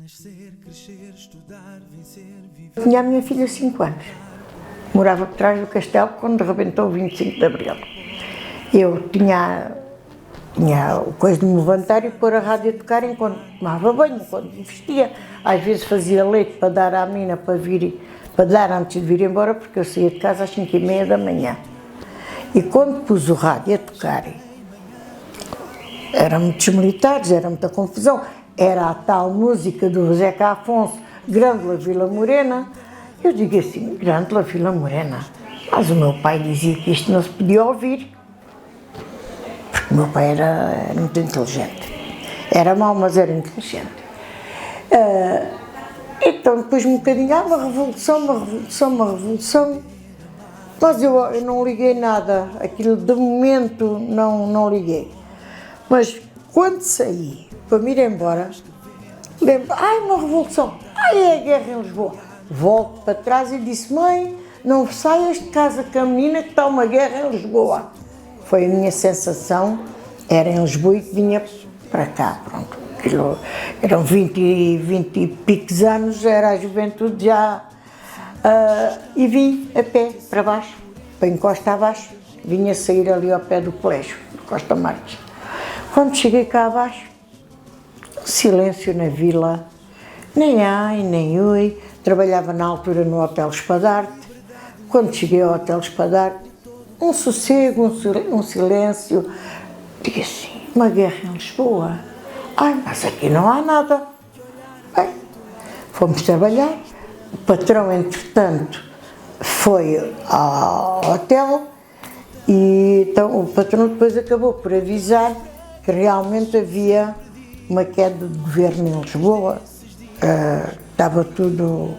Nascer, crescer, estudar, vencer, viver. Tinha a minha filha 5 anos. Morava por trás do castelo quando rebentou o 25 de Abril. Eu tinha o coisa de me levantar e pôr a rádio a tocar enquanto tomava banho, enquanto me vestia. Às vezes fazia leite para dar à menina para dar antes de vir embora, porque eu saía de casa às 5h30 da manhã. E quando pus o rádio a tocar, eram muitos militares, era muita confusão. Era a tal música do Zeca Afonso, Grândola Vila Morena. Eu digo assim, Grândola Vila Morena. Mas o meu pai dizia que isto não se podia ouvir. Porque o meu pai era muito inteligente. Era mau, mas era inteligente. Então depois um bocadinho, uma revolução. Mas eu não liguei nada. Aquilo de momento não liguei. Mas quando saí para me ir embora, lembro, uma revolução, é a guerra em Lisboa. Volto para trás e disse, mãe, não saias de casa com a menina que está uma guerra em Lisboa. Foi a minha sensação, era em Lisboa e vinha para cá, pronto. Aquilo, eram 20 e picos anos, era a juventude já, e vim a pé para baixo, para encosta abaixo, vinha sair ali ao pé do colégio, Costa Marques. Quando cheguei cá abaixo, silêncio na vila, nem ai, nem oi. Trabalhava na altura no Hotel Espadarte. Quando cheguei ao Hotel Espadarte, um sossego, um silêncio. Digo assim, uma guerra em Lisboa. Mas aqui não há nada. Bem, fomos trabalhar. O patrão, entretanto, foi ao hotel e então o patrão depois acabou por avisar que realmente havia uma queda de governo em Lisboa, estava tudo,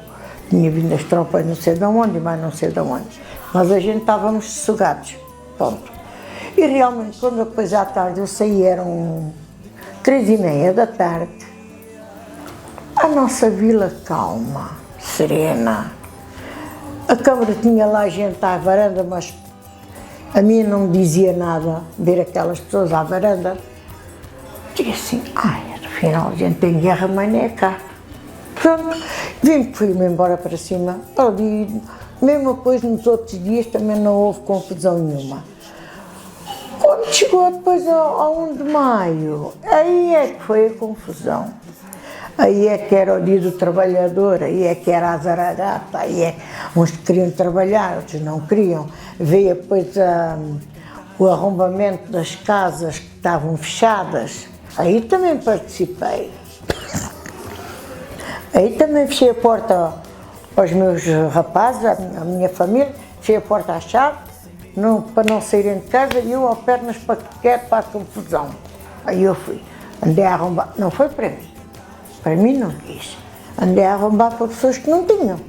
tinha vindo as tropas não sei de onde, mas não sei de onde, mas a gente estávamos sossegados, ponto. E realmente, quando depois à tarde eu saí, eram 3h30 da tarde, a nossa vila calma, serena, a Câmara tinha lá gente à varanda, mas a mim não me dizia nada ver aquelas pessoas à varanda. Digo assim, afinal a gente tem guerra, mas nem é cá. Pronto, fui-me embora para cima. Ali, mesmo depois nos outros dias também não houve confusão nenhuma. Quando chegou depois ao 1 de maio, aí é que foi a confusão. Aí é que era o dia do trabalhador, aí é que era a zaragata, aí é uns que queriam trabalhar, outros não queriam. Veio depois o arrombamento das casas que estavam fechadas. Aí também participei. Aí também fechei a porta aos meus rapazes, à minha família, fechei a porta à chave, para não saírem de casa, e eu ao pernas para a confusão. Aí eu fui, andei a arrombar, não foi para mim não quis. Andei a arrombar para pessoas que não tinham.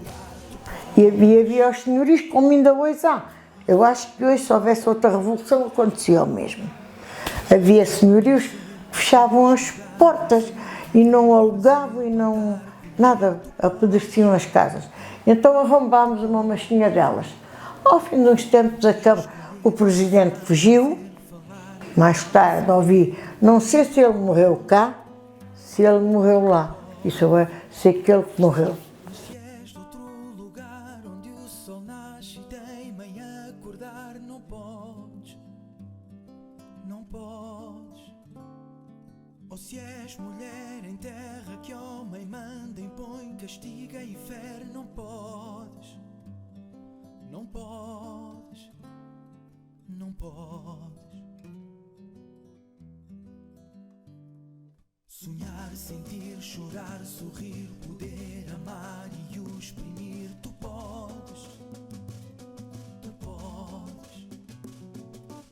E havia os senhorios, como ainda hoje há. Eu acho que hoje, se houvesse outra revolução, acontecia o mesmo. Havia senhorios que fechavam as portas e não alugavam e não nada, apodreciam as casas. Então arrombámos uma machinha delas. Ao fim de uns tempos, o presidente fugiu. Mais tarde ouvi, não sei se ele morreu cá, se ele morreu lá. Isso eu sei que ele morreu. Se és de outro lugar onde o sol nasce e teima em acordar, não podes. Ou se és mulher em terra que homem manda, impõe, castiga e fere, não podes. Sonhar, sentir, chorar, sorrir, poder amar e o exprimir, tu podes.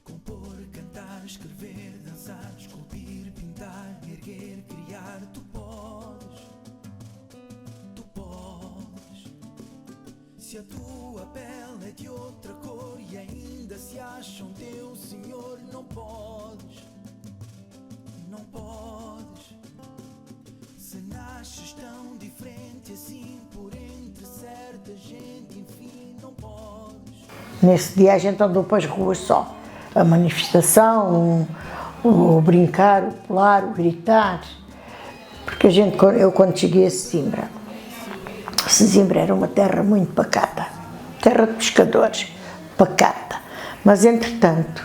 Compor, cantar, escrever, dançar, esculpir, pintar, erguer, criar, tu podes. Se a tua pele é de outra cor e ainda se acham teu senhor, não podes. Se nasces tão diferente assim por entre certa gente, enfim, não podes. Nesse dia a gente andou para as ruas só. A manifestação, o brincar, o pular, o gritar. Porque eu quando cheguei a Sesimbra era uma terra muito pacata, terra de pescadores, pacata. Mas entretanto,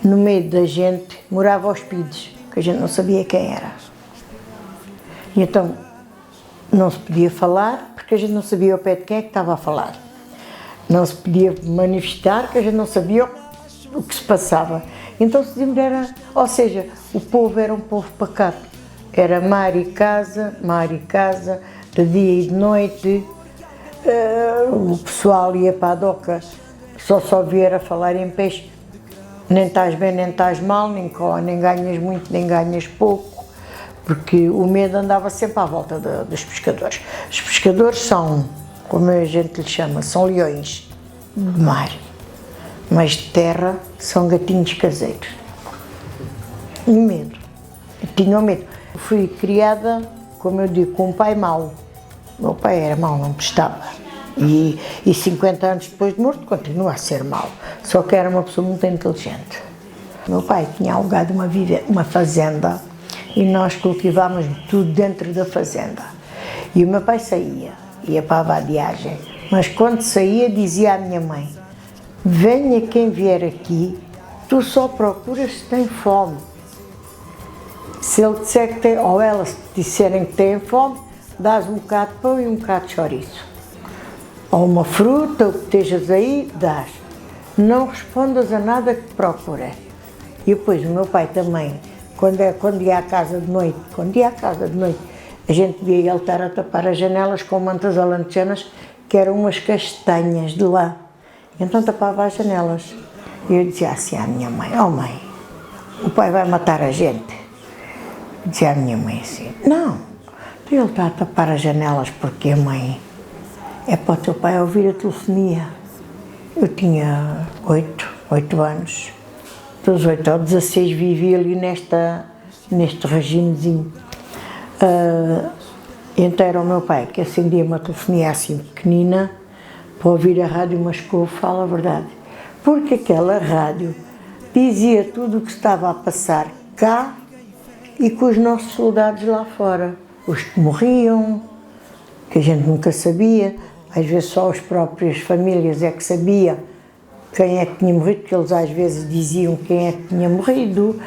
no meio da gente morava Hóspedes, que a gente não sabia quem era. E então não se podia falar, porque a gente não sabia ao pé de quem é que estava a falar. Não se podia manifestar, porque a gente não sabia o que se passava. Então Sesimbra era, ou seja, o povo era um povo pacato. Era mar e casa, de dia e de noite. O pessoal ia para a doca, só vier a falar em peixe. Nem estás bem, nem estás mal, nem ganhas muito, nem ganhas pouco. Porque o medo andava sempre à volta dos pescadores. Os pescadores são, como a gente lhes chama, são leões de mar. Mas de terra são gatinhos caseiros. E medo. Tinham medo. Fui criada, como eu digo, com um pai mau. Meu pai era mau, não prestava. E 50 anos depois de morto continua a ser mau. Só que era uma pessoa muito inteligente. Meu pai tinha alugado uma fazenda e nós cultivávamos tudo dentro da fazenda. E o meu pai ia para a vadiagem. Mas quando saía dizia à minha mãe: venha quem vier aqui, tu só procuras se tem fome. Se ele disser que tem, ou elas disserem que têm fome, dás um bocado de pão e um bocado de chouriço. Ou uma fruta, o que estejas aí, dás. Não respondas a nada que te procure. E depois o meu pai também, quando ia à casa de noite, a gente via ele estar a tapar as janelas com mantas alentejanas, que eram umas castanhas de lá. Então tapava as janelas. E eu dizia assim à minha mãe: oh mãe, o pai vai matar a gente. Dizia à minha mãe assim: não, ele está a tapar as janelas porque a mãe é para o teu pai ouvir a telefonia. Eu tinha 8 anos, dos 8 aos 16 vivi ali neste regimezinho. Então era o meu pai que acendia uma telefonia assim pequenina para ouvir a rádio, mas que eu falo a verdade, porque aquela rádio dizia tudo o que estava a passar cá e com os nossos soldados lá fora, os que morriam, que a gente nunca sabia, às vezes só as próprias famílias é que sabia quem é que tinha morrido, porque eles às vezes diziam quem é que tinha morrido,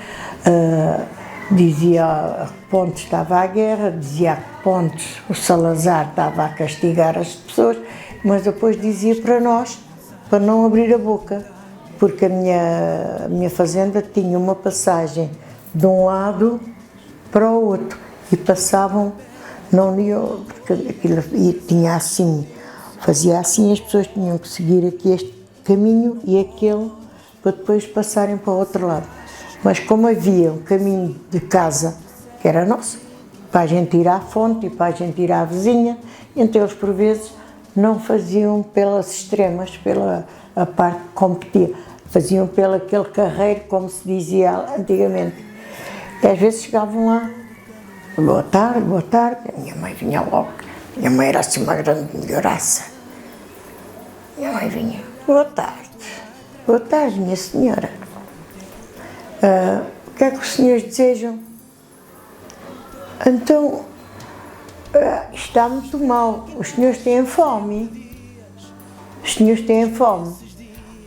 dizia a que Pontes estava à guerra, dizia a que Pontes o Salazar estava a castigar as pessoas, mas depois dizia para nós, para não abrir a boca, porque a minha fazenda tinha uma passagem de um lado para o outro e passavam, não iam, porque aquilo tinha assim, fazia assim, as pessoas tinham que seguir aqui este caminho e aquele para depois passarem para o outro lado. Mas como havia um caminho de casa, que era nosso, para a gente ir à fonte e para a gente ir à vizinha, então eles por vezes não faziam pelas extremas, pela a parte que competia, faziam pelo aquele carreiro, como se dizia antigamente. E às vezes chegavam lá: boa tarde, a minha mãe vinha logo, minha mãe era assim uma grande melhoraça. Minha mãe vinha: boa tarde minha senhora, o que é que os senhores desejam? Então, está muito mal, os senhores têm fome? Os senhores têm fome?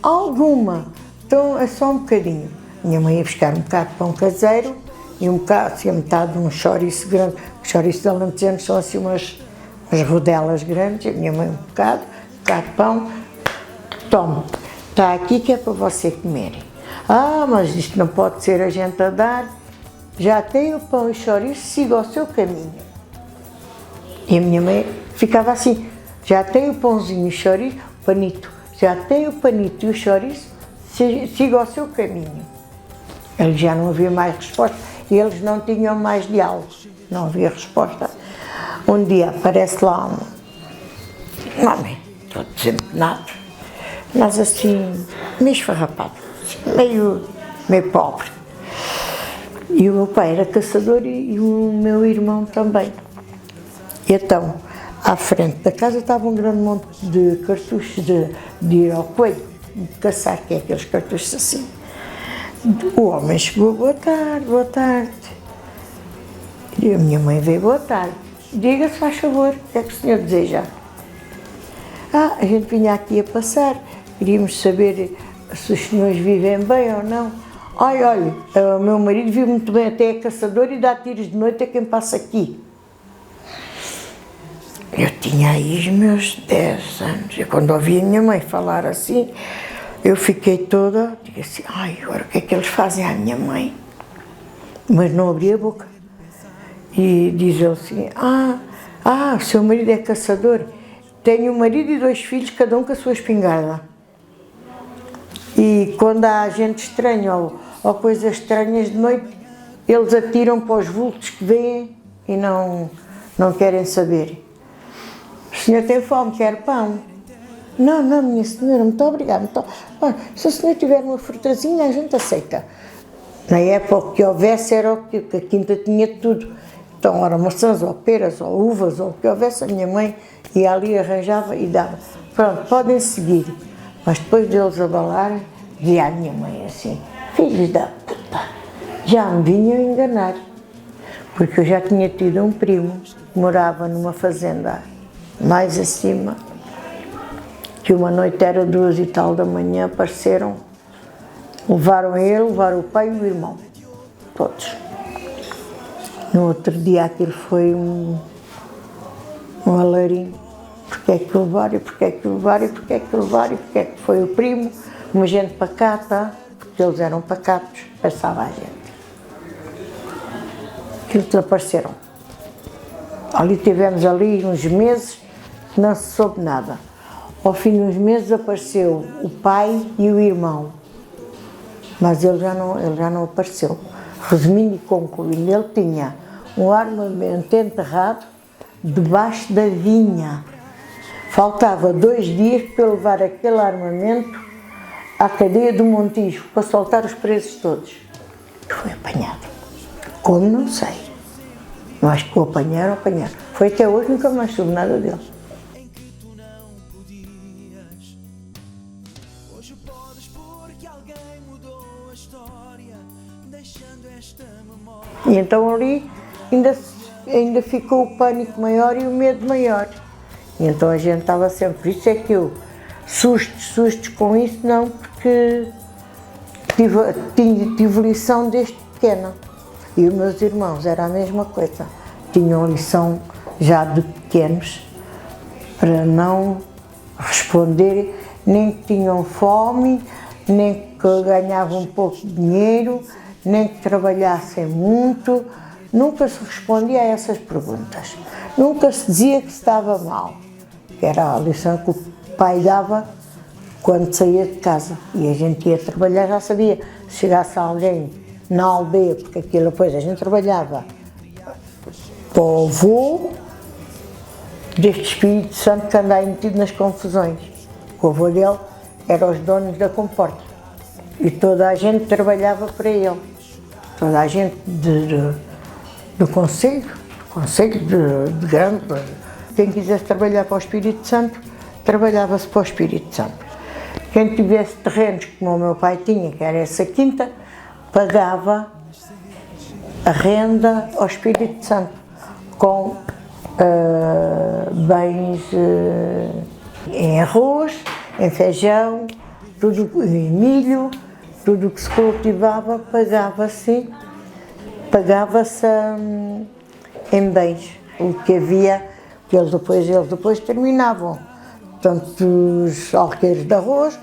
Alguma? Então é só um bocadinho. Minha mãe ia buscar um bocado de pão caseiro e um bocado, assim, a metade de um chouriço grande. Os chouriços de alentejanos são assim umas rodelas grandes. A minha mãe um bocado de pão. Toma, está aqui que é para você comerem. Ah, mas isto não pode ser a gente a dar. Já tem o pão e o chouriço, siga o seu caminho. E a minha mãe ficava assim: já tem o pãozinho e o chouriço, o panito, já tem o panito e o chouriço, siga o seu caminho. Ele já não havia mais resposta e eles não tinham mais diálogo, não havia resposta. Um dia aparece lá um homem, todo desempenado, mas assim, meio esfarrapado, meio pobre. E o meu pai era caçador e o meu irmão também. E então, à frente da casa estava um grande monte de cartuchos de ir ao coelho, de caçar, que é aqueles cartuchos assim. O homem chegou: boa tarde. E a minha mãe veio, boa tarde. Diga-se, faz favor, o que é que o senhor deseja? A gente vinha aqui a passar, queríamos saber se os senhores vivem bem ou não. Ai, olha, o meu marido vive muito bem, até é caçador e dá tiros de noite a quem passa aqui. Eu tinha aí os meus 10 anos, e quando ouvi a minha mãe falar assim, eu fiquei toda, digo assim, ai, agora o que é que eles fazem à minha mãe? Mas não abri a boca. E diz ele assim, o seu marido é caçador, tenho um marido e 2 filhos, cada um com a sua espingarda. E quando há gente estranha ou coisas estranhas de noite, eles atiram para os vultos que vêm e não querem saber. O senhor tem fome, quer pão? Não, minha senhora, muito obrigada. Olha, se o senhor tiver uma frutazinha, a gente aceita. Na época que houvesse era o que a quinta tinha tudo. Então, eram maçãs, ou peras, ou uvas, ou o que houvesse, a minha mãe ia ali, arranjava e dava. Pronto, podem seguir. Mas depois deles abalarem, dizia a minha mãe assim, filhos da puta, já me vinham enganar. Porque eu já tinha tido um primo que morava numa fazenda mais acima, que uma noite era 2 e tal da manhã, apareceram, levaram ele, levaram o pai e o irmão, todos. No outro dia aquilo foi um alarido, porque é que levaram, e porque é que levaram, e porque é que levaram, e porque é que foi o primo, uma gente pacata, porque eles eram pacatos, passava a gente. Aquilo desapareceram. Ali tivemos ali uns meses que não se soube nada. Ao fim de uns meses apareceu o pai e o irmão, mas ele já não apareceu. Resumindo e concluindo, ele tinha um armamento enterrado debaixo da vinha. Faltava 2 dias para levar aquele armamento à cadeia do Montijo, para soltar os presos todos. E foi apanhado. Como, não sei. Mas que o apanharam. Foi até hoje, nunca mais soube nada dele. Hoje podes porque alguém mudou a história, deixando esta memória. E então ali ainda ficou o pânico maior e o medo maior. E então a gente estava sempre, por isso é que eu, sustos com isso não, porque tive lição desde pequena. E os meus irmãos era a mesma coisa, tinham lição já de pequenos para não responder, nem que tinham fome, nem que ganhavam pouco dinheiro, nem que trabalhassem muito. Nunca se respondia a essas perguntas. Nunca se dizia que estava mal. Era a lição que o pai dava quando saía de casa. E a gente ia trabalhar, já sabia. Se chegasse alguém na aldeia, porque aquilo depois a gente trabalhava para o avô deste Espírito Santo que anda aí metido nas confusões. O avô dele era os donos da comporta. E toda a gente trabalhava para ele. Toda a gente do Conselho de Grande. Quem quisesse trabalhar para o Espírito Santo, trabalhava-se para o Espírito Santo. Quem tivesse terrenos, como o meu pai tinha, que era essa quinta, pagava a renda ao Espírito Santo, com bens em arroz, em feijão, tudo em milho, tudo o que se cultivava pagava-se em bens. O que havia, que eles depois terminavam, tanto os alqueires de arroz,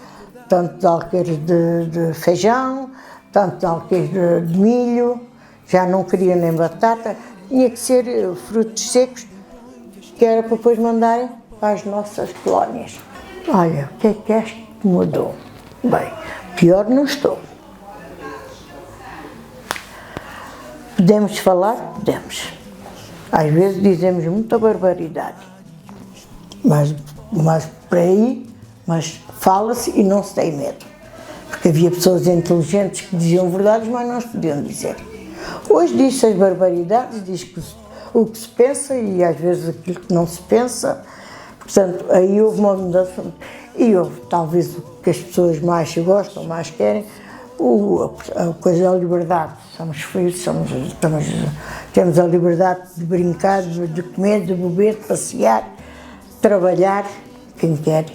tanto os alqueires de feijão, tanto os alqueires de milho, já não queria nem batata, tinha que ser frutos secos, que era para depois mandarem para as nossas colónias. Olha, o que é que mudou? Bem, pior não estou. Podemos falar? Podemos. Às vezes dizemos muita barbaridade, mas por aí, mas fala-se e não se tem medo. Porque havia pessoas inteligentes que diziam verdades, mas não se podiam dizer. Hoje diz-se as barbaridades, diz o que se pensa e às vezes aquilo que não se pensa. Portanto, aí houve uma mudança e houve talvez o que as pessoas mais gostam, mais querem, a coisa da liberdade. Somos filhos, temos a liberdade de brincar, de comer, de beber, de passear, trabalhar. Quem quer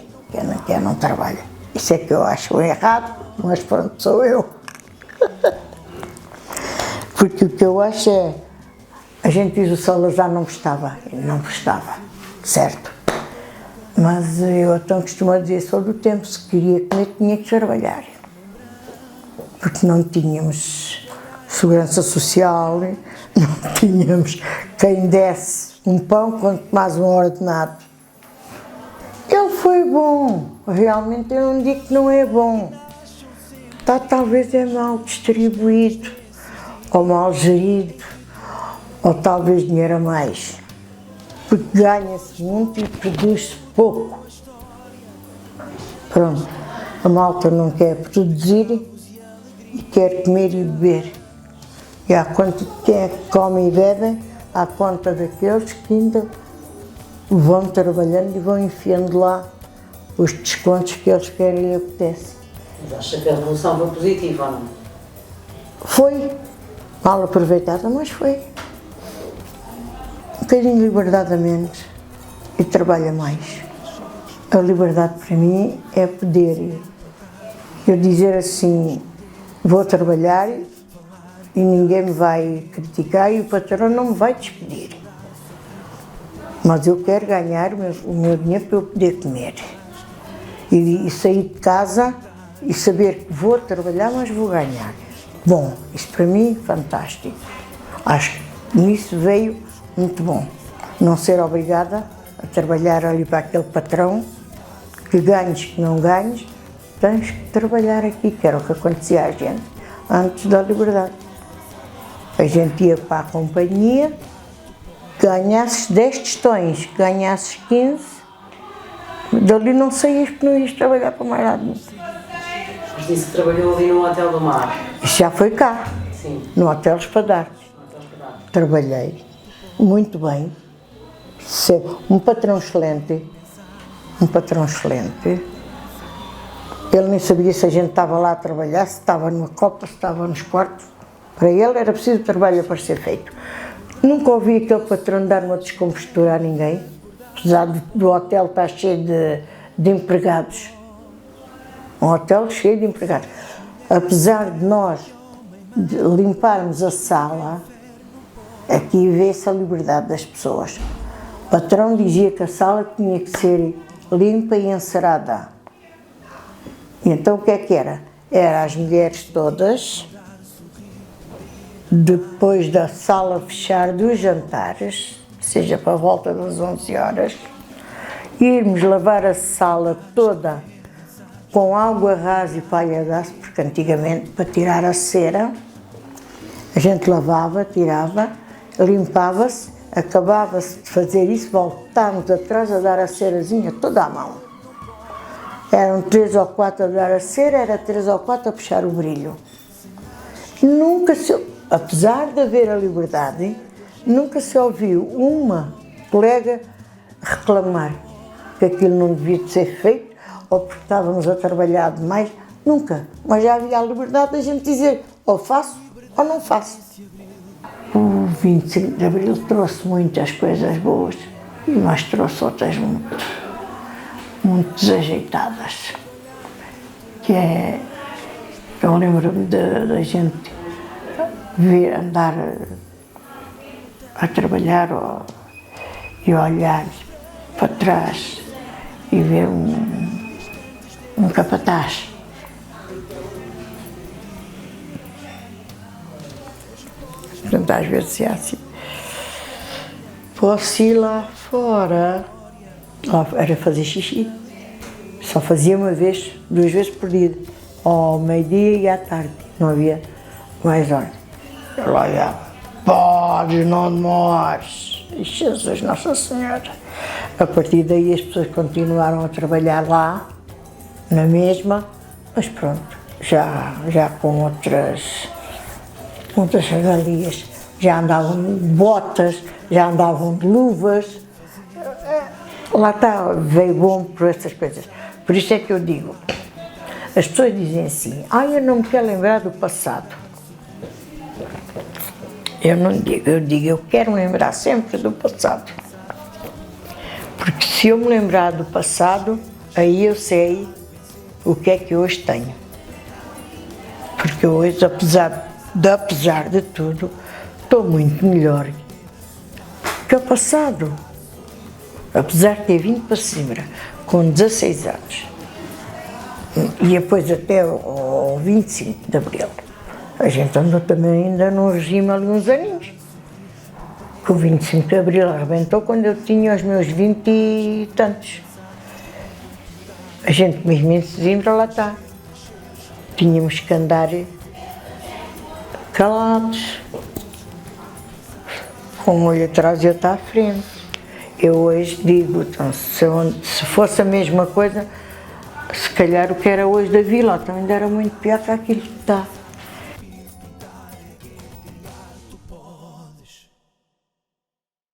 não quer, não trabalha. Isso é que eu acho errado, mas pronto, sou eu. Porque o que eu acho é, a gente diz o Salazar não gostava, ele não gostava, certo? Mas eu então costumo dizer, só do tempo, se queria comer, tinha que trabalhar. Porque não tínhamos segurança social, não tínhamos quem desse um pão, quanto mais um ordenado. Ele foi bom, realmente eu não digo que não é bom. Talvez é mal distribuído, ou mal gerido, ou talvez dinheiro a mais. Porque ganha-se muito e produz-se pouco. Pronto, a malta não quer produzir e quer comer e beber. E há quanto quem é que come e bebe, há conta daqueles que ainda vão trabalhando e vão enfiando lá os descontos que eles querem e lhe apetece. Mas acha que a revolução foi positiva ou não? Foi mal aproveitada, mas foi. Um bocadinho de liberdade a menos e trabalha mais. A liberdade para mim é poder eu dizer assim, vou trabalhar e ninguém me vai criticar e o patrão não me vai despedir. Mas eu quero ganhar o meu dinheiro para eu poder comer. E sair de casa e saber que vou trabalhar, mas vou ganhar. Bom, isso para mim é fantástico. Acho que nisso veio muito bom. Não ser obrigada a trabalhar ali para aquele patrão, que ganhes, que não ganhes, tens que trabalhar aqui, que era o que acontecia à gente antes da liberdade. A gente ia para a companhia, ganhasses 10 tostões, ganhasses 15, dali não saías porque não ias trabalhar para mais nada. Mas disse que trabalhou ali no Hotel do Mar. Isso já foi cá, Sim. no Hotel Espadarte. Trabalhei muito bem, um patrão excelente, Ele nem sabia se a gente estava lá a trabalhar, se estava numa copa, se estava nos quartos. Para ele era preciso trabalho para ser feito. Nunca ouvi aquele patrão dar uma descompostura a ninguém, apesar do hotel estar cheio de empregados. Um hotel cheio de empregados. Apesar de nós limparmos a sala, aqui vê-se a liberdade das pessoas. O patrão dizia que a sala tinha que ser limpa e encerada. E então o que é que era? Era as mulheres todas, depois da sala fechar dos jantares, seja para a volta das 11 horas, irmos lavar a sala toda com água rasa e palha de aço, porque antigamente para tirar a cera, a gente lavava, tirava, limpava-se, acabava-se de fazer isso, voltámos atrás a dar a cerazinha toda à mão. Eram 3 ou 4 a dar a cera, era 3 ou 4 a puxar o brilho. Nunca se, apesar de haver a liberdade, nunca se ouviu uma colega reclamar que aquilo não devia de ser feito ou porque estávamos a trabalhar demais. Nunca. Mas já havia a liberdade de a gente dizer ou faço ou não faço. O 25 de Abril trouxe muitas coisas boas, mas trouxe outras muito desajeitadas. Que é, eu lembro-me da gente vir andar a trabalhar e olhar para trás e ver um capataz. Portanto, às vezes é assim. Posso ir lá fora. Lá era fazer xixi. Só fazia uma vez, 2 vezes por dia. Ao meio-dia e à tarde. Não havia mais ordem. Eu lá olhava. Podes, não demores. Jesus, Nossa Senhora. A partir daí as pessoas continuaram a trabalhar lá, na mesma, mas pronto, já com outras regalias. Já andavam de botas, já andavam de luvas. Lá está, veio bom por essas coisas. Por isso é que eu digo, As pessoas dizem assim, eu não me quero lembrar do passado. Eu não digo, eu quero lembrar sempre do passado. Porque se eu me lembrar do passado, aí eu sei o que é que hoje tenho. Porque hoje, apesar de tudo, estou muito melhor que o passado. Apesar de ter vindo para Sesimbra com 16 anos, e depois até ao 25 de Abril, a gente andou também ainda num regime ali uns aninhos. Que o 25 de Abril arrebentou quando eu tinha os meus 20 e tantos. A gente mesmo em Sesimbra, lá está. Tínhamos que andar calados, com um olho atrás e outro à frente. Eu hoje digo, então, se fosse a mesma coisa, se calhar o que era hoje da Vila também era muito pior que aquilo que está.